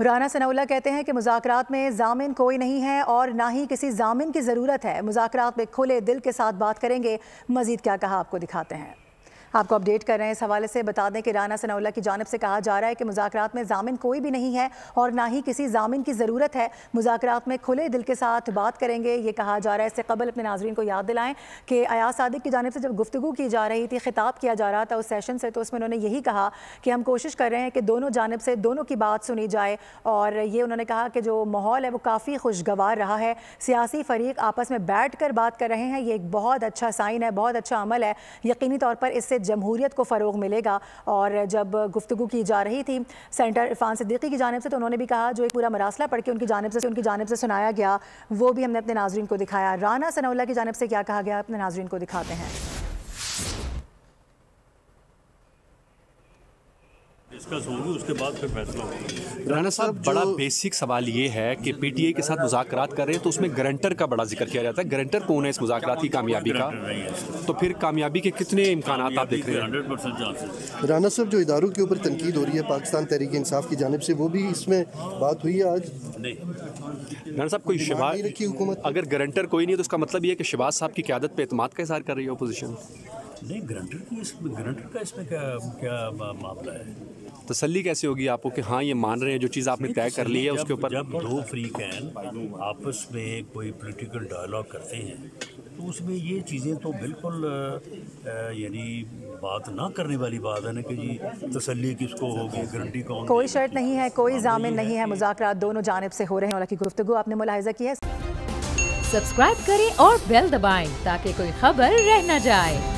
राना सनाउल्लाह कहते हैं कि मुज़ाकरात में ज़ामिन कोई नहीं है और ना ही किसी ज़ामिन की ज़रूरत है। मुज़ाकरात में खुले दिल के साथ बात करेंगे। मज़ीद क्या कहा आपको दिखाते हैं। आपको अपडेट कर रहे हैं। इस हवाले से बता दें कि राना सनाउल्लाह की जानिब से कहा जा रहा है कि मुज़ाकरात में ज़ामिन कोई भी नहीं है और ना ही किसी ज़ामिन की ज़रूरत है। मुज़ाकरात में खुले दिल के साथ बात करेंगे, ये कहा जा रहा है। इससे कबल अपने नाज़रीन को याद दिलाएं कि अयाज सादिक की जानिब से जब गुफ्तगू की जा रही थी, खिताब किया जा रहा था उस सेशन से, तो उसमें उन्होंने यही कहा कि हम कोशिश कर रहे हैं कि दोनों जानिब से दोनों की बात सुनी जाए। और ये उन्होंने कहा कि जो माहौल है वो काफ़ी खुशगवार रहा है। सियासी फ़रीक आपस में बैठ कर बात कर रहे हैं, ये एक बहुत अच्छा साइन है, बहुत अच्छा अमल है। यकीनी तौर पर इससे जमहूरियत को फ़रोग मिलेगा। और जब गुफ्तगू की जा रही थी सेंटर इरफान सिद्दीकी की जानिब से, तो उन्होंने भी कहा, जो एक पूरा मरासला पढ़ के उनकी जानिब से सुनाया गया, वो भी हमने अपने नाज़रीन को दिखाया। राना सनाउल्लाह की जानिब से क्या कहा गया अपने नाज़रीन को दिखाते हैं। उसके बाद फिर फैसला होगा। राना साहब, बड़ा बेसिक सवाल ये है कि पीटीआई के साथ मुज़ाकरात कर रहे हैं तो उसमें गारंटर का बड़ा जिक्र किया जाता है। गारंटर कौन है इस मुज़ाकरात की कामयाबी का? तो फिर कामयाबी के कितने इम्कान आप देख रहे हैं? 100% चांसेस। राना साहब, जो इदारों के ऊपर तनकीद हो रही है पाकिस्तान तहरीक इंसाफ की जानिब से, वो भी इसमें बात हुई है आज? नहीं राना साहब, कोई शहबाज रखी हुकूमत, अगर गारंटर कोई नहीं है तो उसका मतलब ये है कि शहबाज साहब की क़यादत पे एतमाद का इज़हार कर रही है अपोजिशन। नहीं, गारंटर का इसमें क्या मामला है? तसल्ली कैसे होगी आपको कि हाँ ये मान रहे हैं जो चीज़ आपने तय कर ली है उसके ऊपर? जब दो फ्रीकैन आपस में कोई पॉलिटिकल डायलॉग करते हैं तो उसमें ये चीज़ें तो बिल्कुल यानी बात ना करने वाली बात है ना कि जी तसल्ली किसको होगी, गारंटी कौन? कोई शर्त नहीं है, कोई ज़ामिन नहीं है। मुज़ाकरात दोनों जानिब से हो रहे हैं। हालांकि गुफ्तगू आपने मुलाहिजा की है। सब्सक्राइब करें और बेल दबाएं ताकि कोई खबर रह न जाए।